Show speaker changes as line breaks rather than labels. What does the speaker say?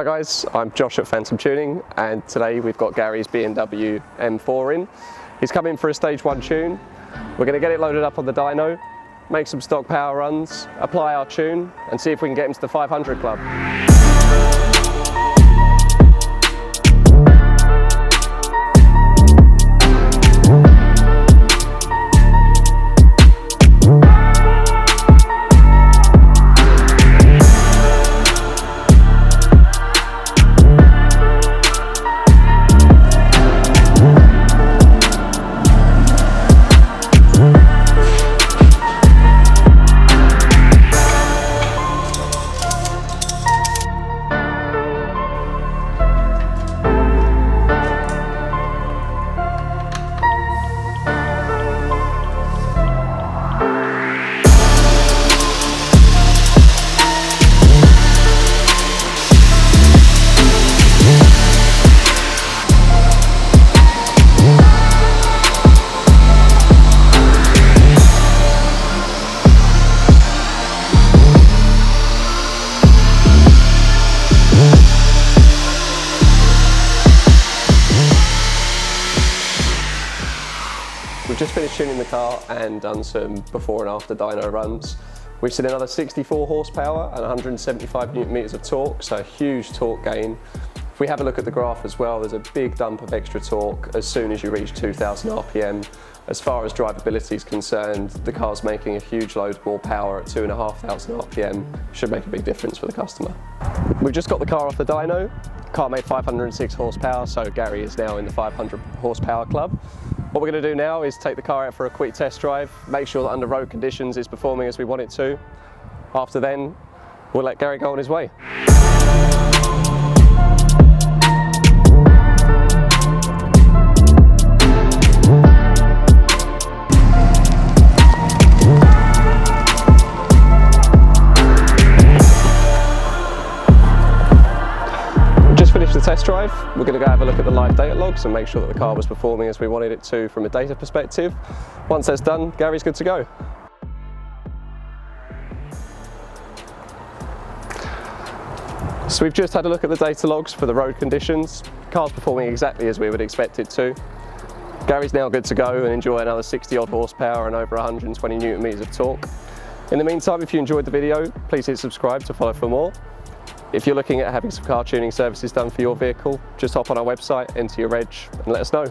Hi guys, I'm Josh at Phantom Tuning, and today we've got Gary's BMW M4 in. He's come in for a stage 1 tune. We're going to get it loaded up on the dyno, make some stock power runs, apply our tune and see if we can get him to the 500 club. We've just finished tuning the car and done some before and after dyno runs. We've seen another 64 horsepower and 175 newton meters of torque, so a huge torque gain. If we have a look at the graph as well, there's a big dump of extra torque as soon as you reach 2000 RPM. As far as drivability is concerned, the car's making a huge load more power at 2,500 RPM. Should make a big difference for the customer. We've just got the car off the dyno. The car made 506 horsepower, so Gary is now in the 500 horsepower club. What we're going to do now is take the car out for a quick test drive, make sure that under road conditions it's performing as we want it to. After then, we'll let Gary go on his way. Finish the test drive. We're going to go have a look at the live data logs and make sure that the car was performing as we wanted it to from a data perspective. Once that's done, Gary's good to go. So we've just had a look at the data logs for the road conditions. The car's performing exactly as we would expect it to. Gary's now good to go and enjoy another 60 odd horsepower and over 120 newton meters of torque. In the meantime, if you enjoyed the video, please hit subscribe to follow for more. If you're looking at having some car tuning services done for your vehicle, just hop on our website, enter your reg and let us know.